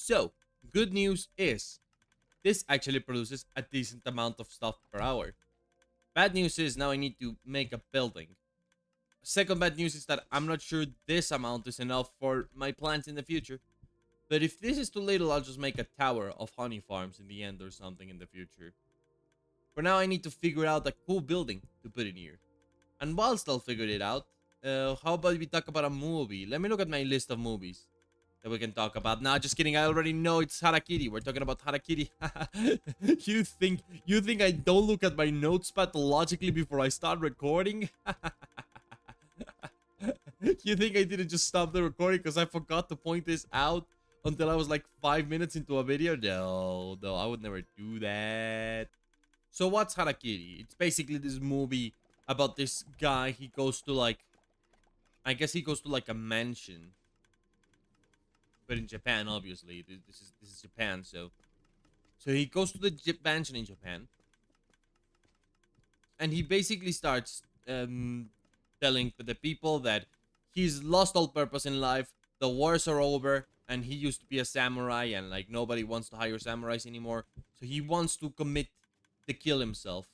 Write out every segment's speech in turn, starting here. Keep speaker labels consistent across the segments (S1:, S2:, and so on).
S1: So, good news is this actually produces a decent amount of stuff per hour. Bad news is now I need to make a building. Second bad news is that I'm not sure this amount is enough for my plans in the future. But if this is too little, I'll just make a tower of honey farms in the end or something in the future. For now, I need to figure out a cool building to put in here. And whilst I'll figure it out, how about we talk about a movie? Let me look at my list of movies that we can talk about. Nah, just kidding. I already know it's Harakiri. We're talking about Harakiri. you think I don't look at my notes pathologically before I start recording? You think I didn't just stop the recording because I forgot to point this out until I was like 5 minutes into a video? No, I would never do that. So what's Harakiri? It's basically this movie about this guy. He goes to like, I guess he goes to like a mansion, but in Japan, obviously. This is Japan, so he goes to the mansion in Japan, and he basically starts telling the people that he's lost all purpose in life. The wars are over, and he used to be a samurai, and like nobody wants to hire samurais anymore. So he wants to commit to kill himself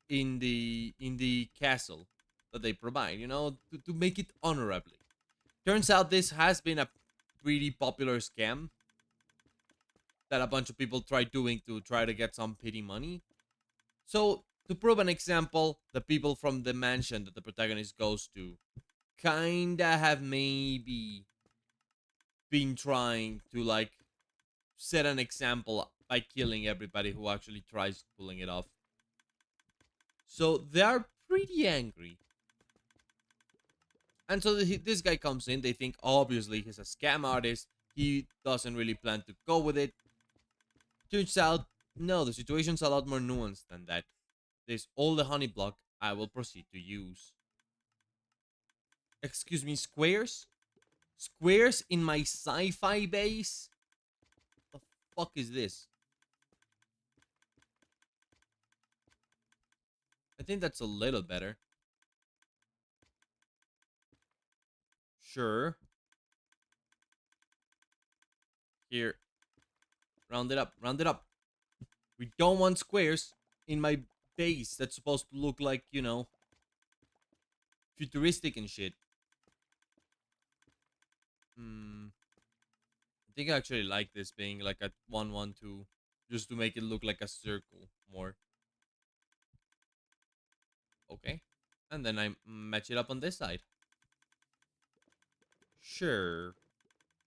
S1: in the castle that they provide, to make it honorably. Turns out this has been a pretty popular scam that a bunch of people try doing to try to get some pity money. So, to prove an example, the people from the mansion that the protagonist goes to kinda have maybe been trying to like set an example by killing everybody who actually tries pulling it off. So they are pretty angry. And so this guy comes in. They think obviously he's a scam artist. He doesn't really plan to go with it. Turns out, no, the situation's a lot more nuanced than that. There's all the honey block I will proceed to use. Excuse me, squares? Squares in my sci-fi base? The fuck is this? I think that's a little better. Sure. Here. Round it up. Round it up. We don't want squares in my base that's supposed to look like, futuristic and shit. I think I actually like this being like a 1-1-2, just to make it look like a circle more. Okay. And then I match it up on this side. Sure.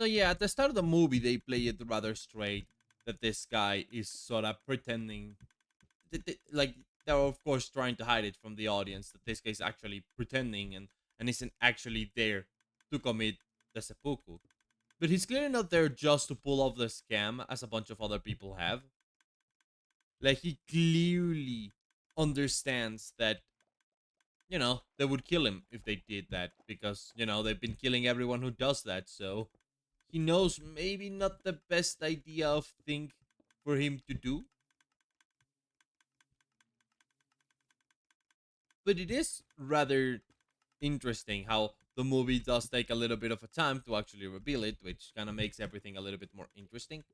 S1: So yeah, at the start of the movie, they play it rather straight that this guy is sort of pretending, like they're of course trying to hide it from the audience that this guy is actually pretending and isn't actually there to commit the seppuku. But he's clearly not there just to pull off the scam as a bunch of other people have. Like he clearly understands that they would kill him if they did that because they've been killing everyone who does that. So he knows maybe not the best idea of thing for him to do, but it is rather interesting how the movie does take a little bit of a time to actually reveal it, which kind of makes everything a little bit more interesting.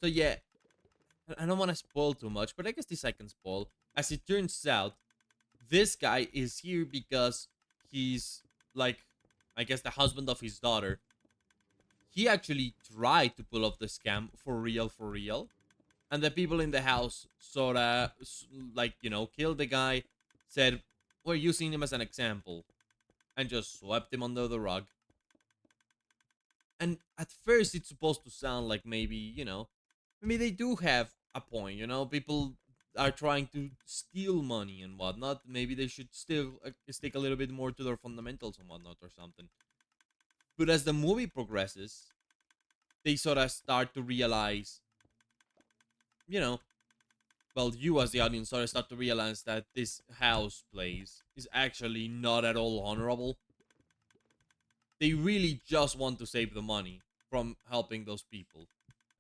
S1: So yeah, I don't want to spoil too much, but I guess this I can spoil. As it turns out, this guy is here because he's like, I guess, the husband of his daughter. He actually tried to pull off the scam for real. And the people in the house sort of, like, killed the guy, said, we're using him as an example, and just swept him under the rug. And at first, it's supposed to sound like maybe they do have a point, people are trying to steal money and whatnot. Maybe they should still stick a little bit more to their fundamentals and whatnot or something. But as the movie progresses, they sort of start to realize, you know, well, you as the audience sort of start to realize that this house place is actually not at all honorable. They really just want to save the money from helping those people,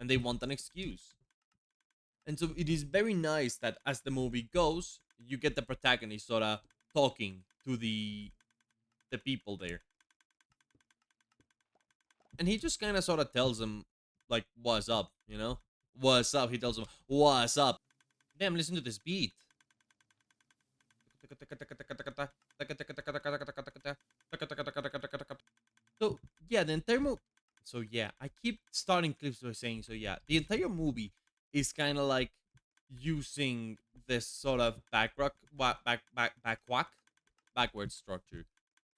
S1: and they want an excuse. And so it is very nice that as the movie goes, you get the protagonist sort of talking to the people there. and he just kind of sort of tells him like, "What's up?" You know, "What's up?" He tells him, "What's up?" Damn, listen to this beat. So yeah, the entire movie. So yeah, I keep starting clips by saying so. Yeah, the entire movie is kind of like using this sort of backward structure,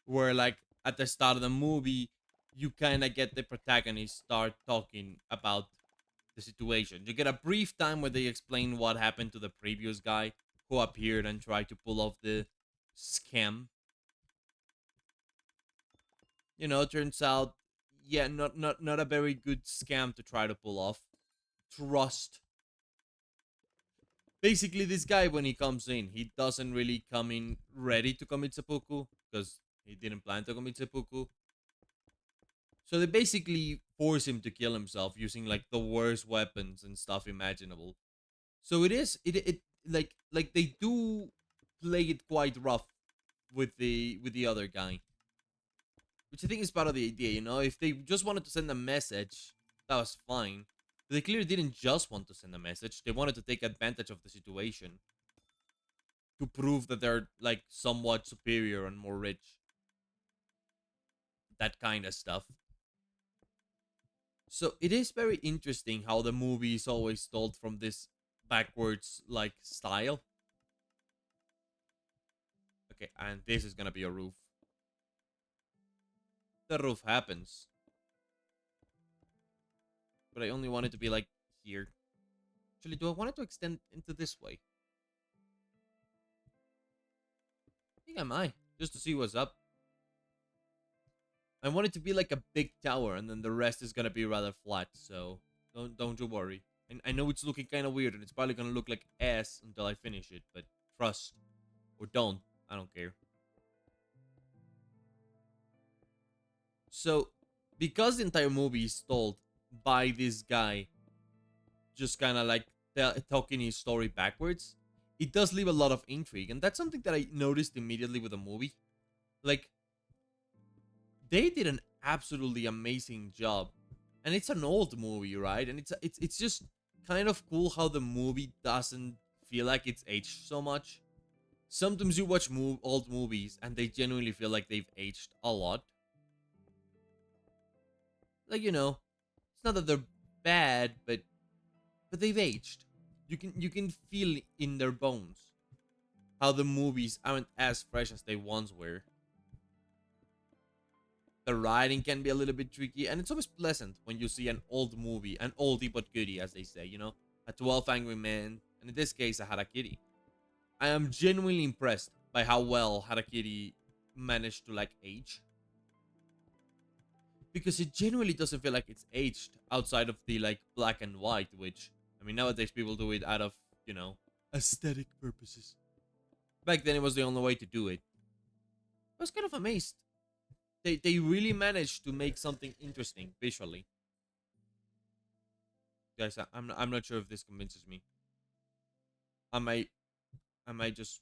S1: where like at the start of the movie, you kind of get the protagonist start talking about the situation. You get a brief time where they explain what happened to the previous guy who appeared and tried to pull off the scam. You know, turns out, yeah, not a very good scam to try to pull off. Trust. Basically, this guy when he comes in, he doesn't really come in ready to commit seppuku because he didn't plan to commit seppuku. So they basically force him to kill himself using like the worst weapons and stuff imaginable. So it like they do play it quite rough with the other guy, which I think is part of the idea. You know, if they just wanted to send a message, that was fine. But they clearly didn't just want to send a message. They wanted to take advantage of the situation to prove that they're like somewhat superior and more rich. That kind of stuff. So it is very interesting how the movie is always told from this backwards like style. Okay, and this is gonna be a roof. The roof happens, but I only want it to be like here. Actually, do I want it to extend into this way? I think I might, just to see what's up. I want it to be like a big tower, and then the rest is gonna be rather flat. So don't you worry. And I know it's looking kind of weird, and it's probably gonna look like ass until I finish it. But trust or don't, I don't care. So because the entire movie is told by this guy, just kind of like talking his story backwards, it does leave a lot of intrigue, and that's something that I noticed immediately with the movie. Like they did an absolutely amazing job, and it's an old movie, right? And it's just kind of cool how the movie doesn't feel like it's aged so much. Sometimes you watch old movies and they genuinely feel like they've aged a lot. Like you know, it's not that they're bad, but they've aged. You can feel in their bones how the movies aren't as fresh as they once were. The writing can be a little bit tricky, and it's always pleasant when you see an old movie, an oldie but goodie, as they say, you know, a 12 Angry Men, and in this case, a Harakiri. I am genuinely impressed by how well Harakiri managed to like age, because it genuinely doesn't feel like it's aged outside of the like black and white, which I mean nowadays people do it out of you know aesthetic purposes. Back then, it was the only way to do it. I was kind of amazed. They really managed to make something interesting visually. Guys, I'm not sure if this convinces me. I might I might just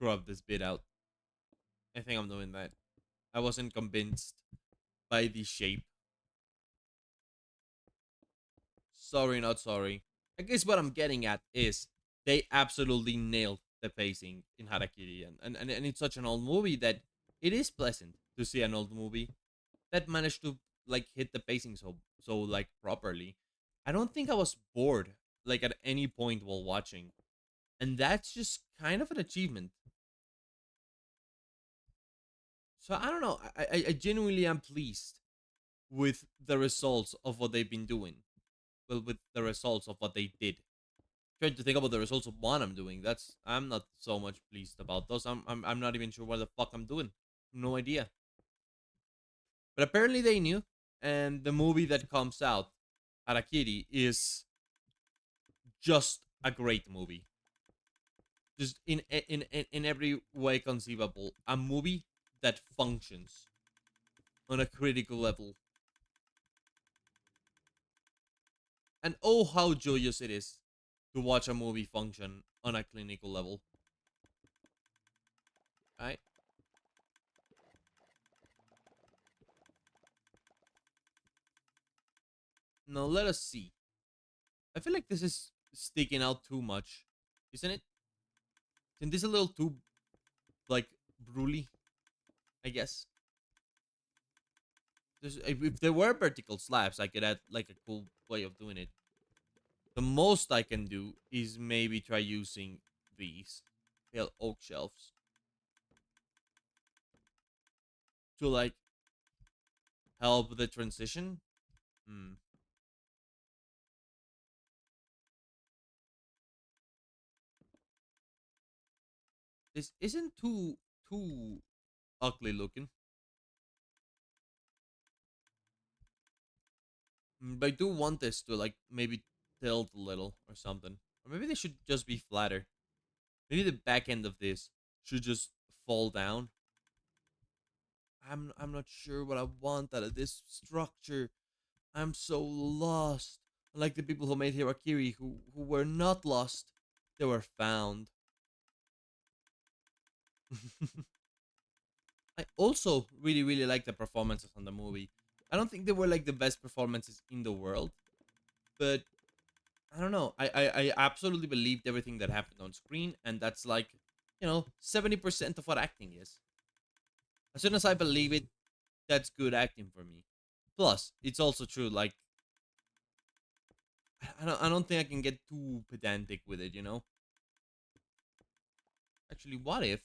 S1: grub this bit out. I think I'm doing that. I wasn't convinced by the shape. Sorry, not sorry. I guess what I'm getting at is they absolutely nailed the pacing in Harakiri, and it's such an old movie that it is pleasant to see an old movie that managed to like hit the pacing so like properly. I don't think I was bored like at any point while watching, and that's just kind of an achievement. So I don't know. I genuinely am pleased with the results of what they've been doing. Well, with the results of what they did. Trying to think about the results of what I'm doing. That's I'm not so much pleased about those. I'm not even sure what the fuck I'm doing. No idea. But apparently they knew, and the movie that comes out, Harakiri, is just a great movie. Just in every way conceivable, a movie that functions on a critical level. And oh, how joyous it is to watch a movie function on a clinical level, right? Now let us see. I feel like this is sticking out too much, isn't it? Isn't this a little too like bruly? I guess. If there were vertical slabs, I could add like a cool way of doing it. The most I can do is maybe try using these pale oak shelves to like help the transition. Hmm. This isn't too ugly looking. But I do want this to like maybe tilt a little or something. Or maybe they should just be flatter. Maybe the back end of this should just fall down. I'm not sure what I want out of this structure. I'm so lost. Unlike the people who made Harakiri who were not lost. They were found. I also really like the performances on the movie. I don't think they were like the best performances in the world, but I don't know. I absolutely believed everything that happened on screen, and that's like, 70% of what acting is. As soon as I believe it, that's good acting for me. Plus, it's also true. Like, I don't think I can get too pedantic with it. Actually, what if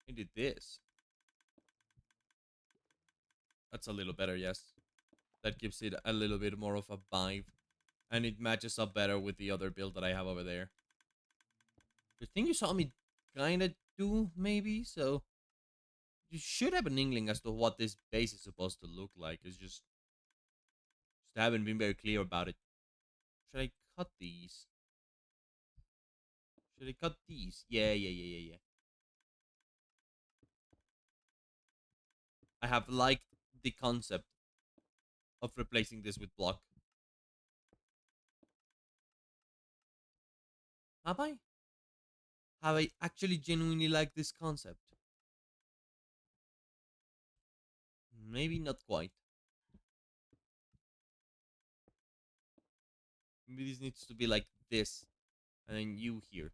S1: I did this? That's a little better. Yes, that gives it a little bit more of a vibe, and it matches up better with the other build that I have over there. The thing you saw me kind of do, maybe. So you should have an inkling as to what this base is supposed to look like. It's just haven't been very clear about it. Should I cut these? Should I cut these? Yeah. I have liked the concept of replacing this with block. Have I? Have I actually genuinely liked this concept? Maybe not quite. Maybe this needs to be like this, and then you here.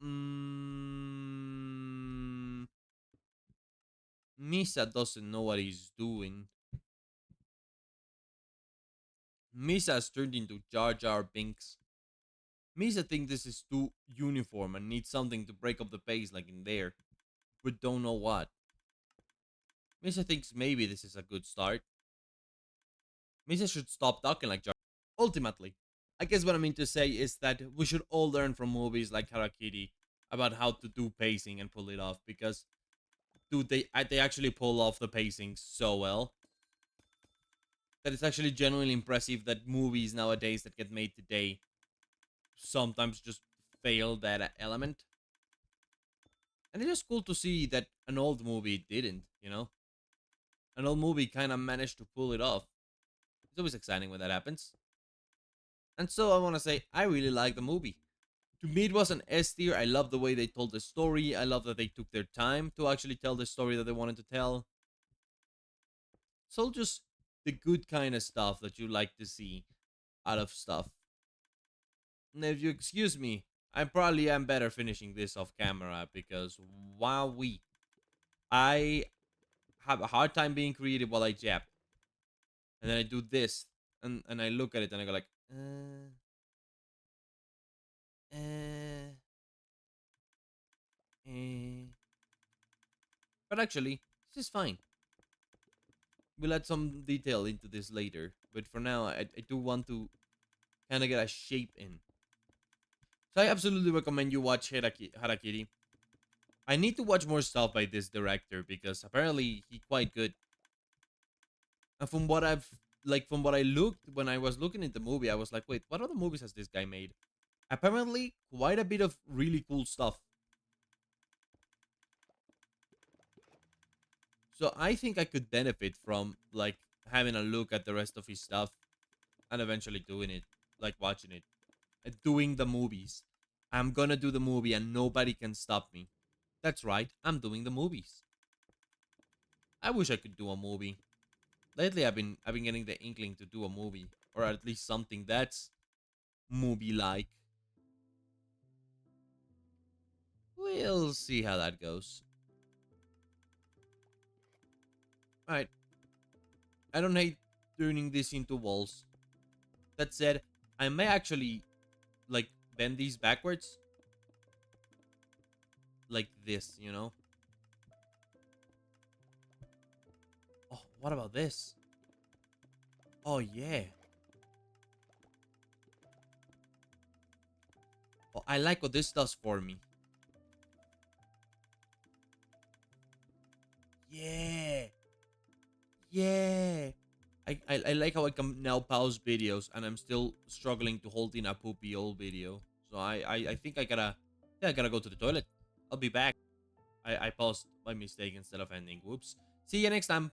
S1: Mm, Misa doesn't know what he's doing. Misa has turned into Jar Jar Binks. Misa thinks this is too uniform and needs something to break up the pace like in there, but don't know what. Misa thinks maybe this is a good start. Misa should stop talking like Jar. Ultimately, I guess what I mean to say is that we should all learn from movies like Harakiri about how to do pacing and pull it off because dude, they actually pull off the pacing so well that it's actually genuinely impressive that movies nowadays that get made today sometimes just fail that element. And it's just cool to see that an old movie didn't. An old movie kind of managed to pull it off. It's always exciting when that happens. And so I want to say, I really like the movie. To me, it was an S tier. I love the way they told the story. I love that they took their time to actually tell the story that they wanted to tell. So just the good kind of stuff that you like to see out of stuff. And if you excuse me, I probably am better finishing this off camera because wow, I have a hard time being creative while I jab. And then I do this, and I look at it and I go like, uh, eh. But actually, this is fine. We'll add some detail into this later. But for now, I do want to kind of get a shape in. So I absolutely recommend you watch Harakiri. I need to watch more stuff by this director because apparently he quite good. And from what I looked when I was looking at the movie, I was like, wait, what other movies has this guy made? Apparently, quite a bit of really cool stuff. So I think I could benefit from like having a look at the rest of his stuff and eventually doing it, like watching it, doing the movies. I'm gonna do the movie and nobody can stop me. That's right, I'm doing the movies. I wish I could do a movie. Lately I've been getting the inkling to do a movie, or at least something that's movie like. We'll see how that goes. Alright, I don't hate turning this into walls. That said, I may actually like bend these backwards like this, you know? Oh, what about this? Oh yeah. Oh, I like what this does for me. Yeah. Yeah. I like how I can now pause videos and I'm still struggling to hold in a poopy old video. So I think I gotta go to the toilet. I'll be back. I paused by mistake instead of ending. Whoops. See you next time.